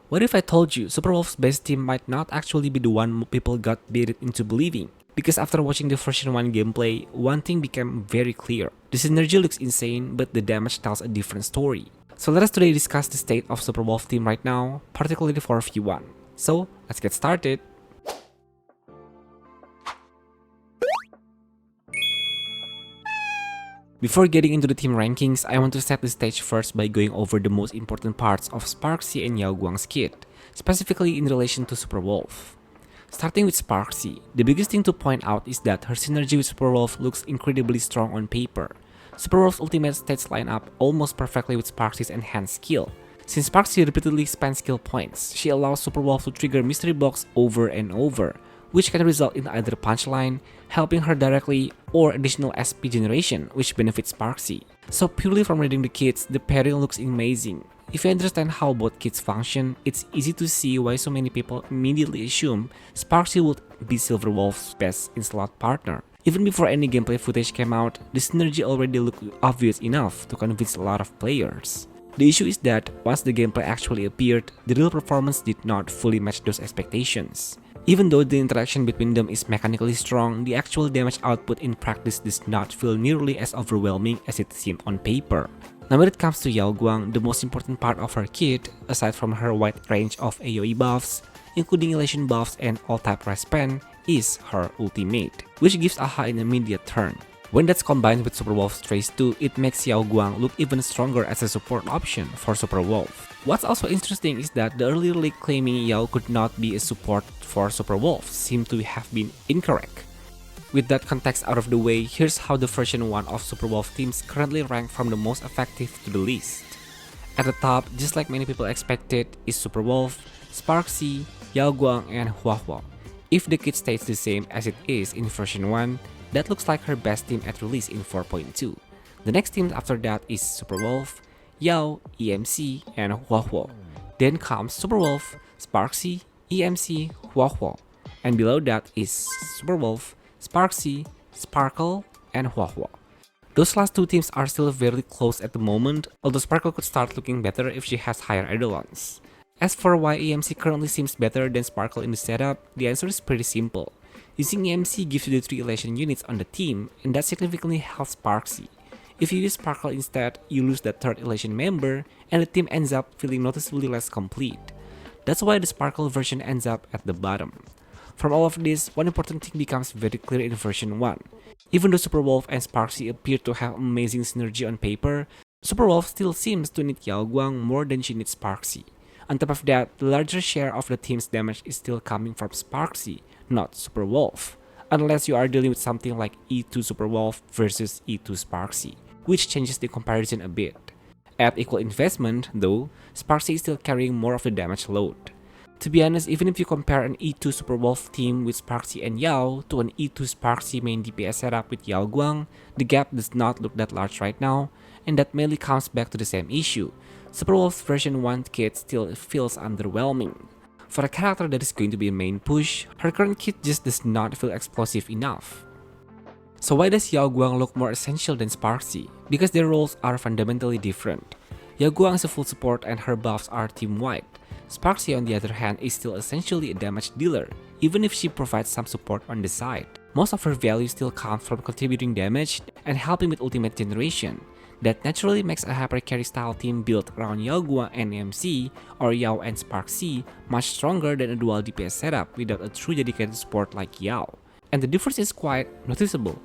What if I told you Superwolf's best team might not actually be the one people got baited into believing? Because after watching the version 1 gameplay, one thing became very clear. The synergy looks insane, but the damage tells a different story. So let us today discuss the state of Superwolf team right now, particularly for V1. So let's get started. Before getting into the team rankings, I want to set the stage first by going over the most important parts of SPARXIE and Yao Guang's kit, specifically in relation to Superwolf. Starting with SPARXIE, the biggest thing to point out is that her synergy with Superwolf looks incredibly strong on paper. Superwolf's ultimate stats line up almost perfectly with SPARXIE's enhanced skill. Since SPARXIE repeatedly spends skill points, she allows Superwolf to trigger Mystery Box over and over, which can result in either punchline, helping her directly, or additional SP generation, which benefits SPARXIE. So purely from reading the kits, the pairing looks amazing. If you understand how both kits function, it's easy to see why so many people immediately assume SPARXIE would be Silverwolf's best in-slot partner. Even before any gameplay footage came out, the synergy already looked obvious enough to convince a lot of players. The issue is that once the gameplay actually appeared, the real performance did not fully match those expectations. Even though the interaction between them is mechanically strong, the actual damage output in practice does not feel nearly as overwhelming as it seemed on paper. Now when it comes to Yao Guang, the most important part of her kit, aside from her wide range of AoE buffs, including elation buffs and all-type respan, is her ultimate, which gives a high and immediate turn. When that's combined with Superwolf's Trace 2, it makes Yao Guang look even stronger as a support option for Superwolf. What's also interesting is that the earlier leak claiming Yao could not be a support for Superwolf seemed to have been incorrect. With that context out of the way, here's how the version 1 of Superwolf teams currently rank from the most effective to the least. At the top, just like many people expected, is Superwolf, SPARXIE, Yao Guang, and Huahua. If the kit stays the same as it is in version 1, that looks like her best team at release in 4.2. The next team after that is Superwolf, Yao, EMC, and Huahua. Then comes Superwolf, SPARXIE, EMC, Huahua. And below that is Superwolf, SPARXIE, Sparkle, and Huahua. Those last two teams are still very close at the moment, although Sparkle could start looking better if she has higher eidolons. As for why EMC currently seems better than Sparkle in the setup, the answer is pretty simple. Using EMC gives you the 3 elation units on the team, and that significantly helps SPARXIE. If you use Sparkle instead, you lose that 3rd elation member, and the team ends up feeling noticeably less complete. That's why the Sparkle version ends up at the bottom. From all of this, one important thing becomes very clear in version 1. Even though Superwolf and SPARXIE appear to have amazing synergy on paper, Superwolf still seems to need Yao Guang more than she needs SPARXIE. On top of that, the larger share of the team's damage is still coming from SPARXIE, not Superwolf, unless you are dealing with something like E2 Superwolf versus E2 SPARXIE, which changes the comparison a bit. At equal investment, though, SPARXIE is still carrying more of the damage load. To be honest, even if you compare an E2 Superwolf team with SPARXIE and Yao to an E2 SPARXIE main DPS setup with Yao Guang, the gap does not look that large right now, and that mainly comes back to the same issue. Superwolf's version 1 kit still feels underwhelming. For a character that is going to be a main push, her current kit just does not feel explosive enough. So why does Yao Guang look more essential than SPARXIE? Because their roles are fundamentally different. Yao Guang is a full support and her buffs are team-wide. SPARXIE on the other hand is still essentially a damage dealer, even if she provides some support on the side. Most of her value still comes from contributing damage and helping with ultimate generation. That naturally makes a hyper carry style team built around Yao Guang and EMC or Yao and SPARXIE much stronger than a dual DPS setup without a true dedicated support like Yao. And the difference is quite noticeable.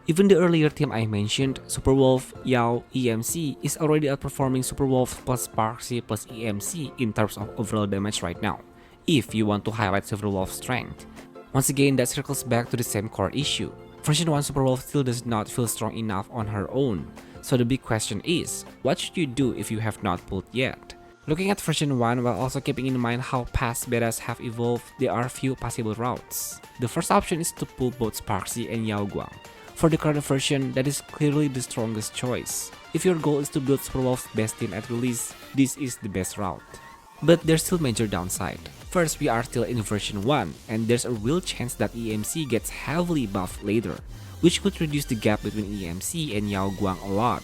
Even the earlier team I mentioned, Superwolf, Yao, EMC, is already outperforming Superwolf plus SPARXIE plus EMC in terms of overall damage right now, if you want to highlight Silverwolf's strength. Once again, that circles back to the same core issue. Version 1 Superwolf still does not feel strong enough on her own. So the big question is, what should you do if you have not pulled yet? Looking at version 1 while also keeping in mind how past betas have evolved, there are few possible routes. The first option is to pull both SPARXIE and Yao Guang. For the current version, that is clearly the strongest choice. If your goal is to build Superwolf's best team at release, this is the best route. But there's still major downside. First, we are still in version 1, and there's a real chance that EMC gets heavily buffed later, which could reduce the gap between EMC and Yao Guang a lot.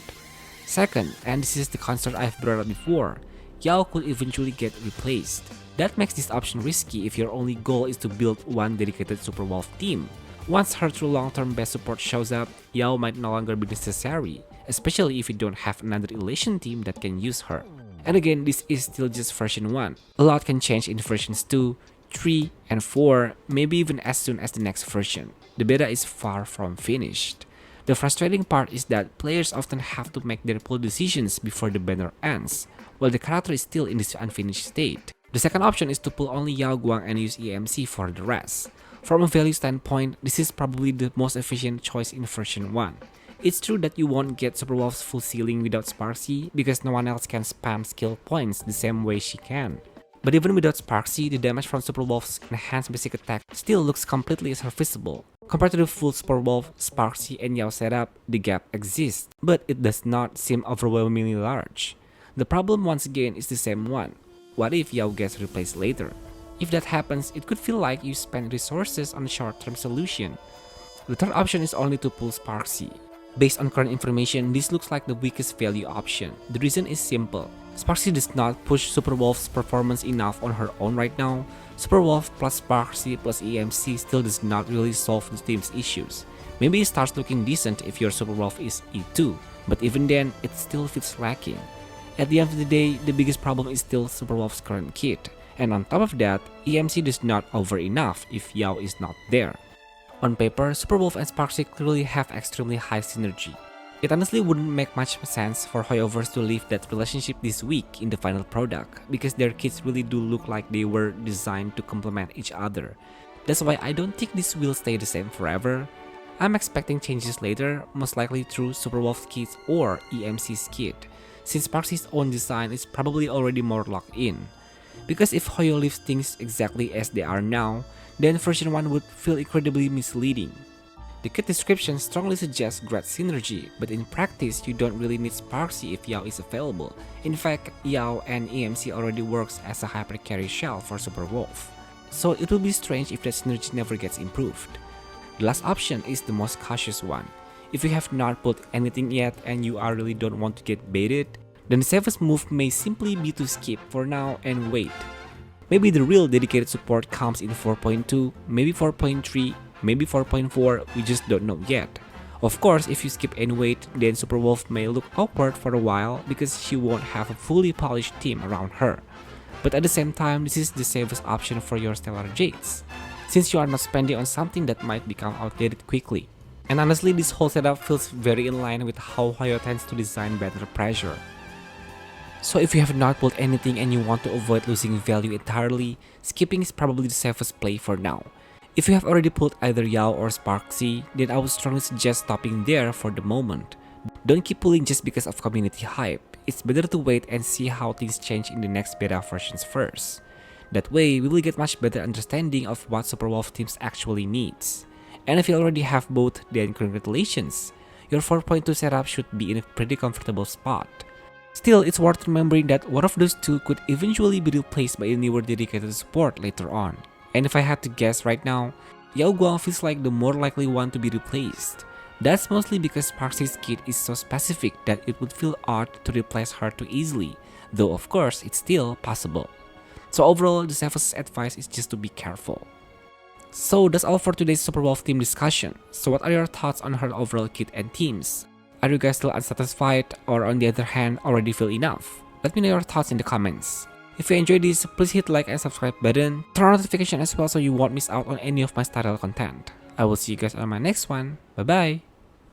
Second, and this is the concern I've brought up before, Yao could eventually get replaced. That makes this option risky if your only goal is to build one dedicated Super Wolf team. Once her true long-term best support shows up, Yao might no longer be necessary, especially if you don't have another Elation team that can use her. And again, this is still just version 1. A lot can change in versions 2, 3, and 4, maybe even as soon as the next version. The beta is far from finished. The frustrating part is that players often have to make their pull decisions before the banner ends, while the character is still in this unfinished state. The second option is to pull only Yao Guang and use EMC for the rest. From a value standpoint, this is probably the most efficient choice in version 1. It's true that you won't get Super Wolf's full ceiling without SPARXIE because no one else can spam skill points the same way she can. But even without SPARXIE, the damage from Super Wolf's enhanced basic attack still looks completely serviceable. Compared to the full Super Wolf, SPARXIE, and Yao setup, the gap exists, but it does not seem overwhelmingly large. The problem once again is the same one. What if Yao gets replaced later? If that happens, it could feel like you spend resources on a short-term solution. The third option is only to pull SPARXIE. Based on current information, this looks like the weakest value option. The reason is simple. SPARXIE does not push Super Wolf's performance enough on her own right now. Super Wolf plus SPARXIE plus EMC still does not really solve the team's issues. Maybe it starts looking decent if your Super Wolf is E2, but even then, it still feels lacking. At the end of the day, the biggest problem is still Super Wolf's current kit. And on top of that, EMC does not over enough if Yao is not there. On paper, Super Wolf and SPARXIE clearly have extremely high synergy. It honestly wouldn't make much sense for Hoyoverse to leave that relationship this weak in the final product, because their kits really do look like they were designed to complement each other. That's why I don't think this will stay the same forever. I'm expecting changes later, most likely through Super Wolf's kits or EMC's kit, since SPARXIE's own design is probably already more locked in. Because if Hoyo leaves things exactly as they are now, then version 1 would feel incredibly misleading. The kit description strongly suggests great synergy, but in practice you don't really need SPARXIE if Yao is available. In fact, Yao and EMC already works as a hyper carry shell for Super Wolf. So it will be strange if that synergy never gets improved. The last option is the most cautious one. If you have not pulled anything yet and you really don't want to get baited, then the safest move may simply be to skip for now and wait. Maybe the real dedicated support comes in 4.2, maybe 4.3, maybe 4.4, we just don't know yet. Of course, if you skip and wait, then Super Wolf may look awkward for a while because she won't have a fully polished team around her. But at the same time, this is the safest option for your Stellar Jades, since you are not spending on something that might become outdated quickly. And honestly, this whole setup feels very in line with how Hoyo tends to design Banner Pressure. So if you have not pulled anything and you want to avoid losing value entirely, skipping is probably the safest play for now. If you have already pulled either Yao or SPARXIE, then I would strongly suggest stopping there for the moment. Don't keep pulling just because of community hype. It's better to wait and see how things change in the next beta versions first. That way, we will get much better understanding of what Super Wolf teams actually needs. And if you already have both, then congratulations! Your 4.2 setup should be in a pretty comfortable spot. Still, it's worth remembering that one of those two could eventually be replaced by a newer dedicated support later on. And if I had to guess right now, Yao Guang feels like the more likely one to be replaced. That's mostly because SPARXIE's kit is so specific that it would feel odd to replace her too easily, though of course it's still possible. So overall, the safest advice is just to be careful. So that's all for today's Super Wolf team discussion. So what are your thoughts on her overall kit and teams? Are you guys still unsatisfied, or on the other hand already feel enough? Let me know your thoughts in the comments. If you enjoyed this, please hit like and subscribe button, turn on notification as well so you won't miss out on any of my Star Rail content. I will see you guys on my next one. Bye bye!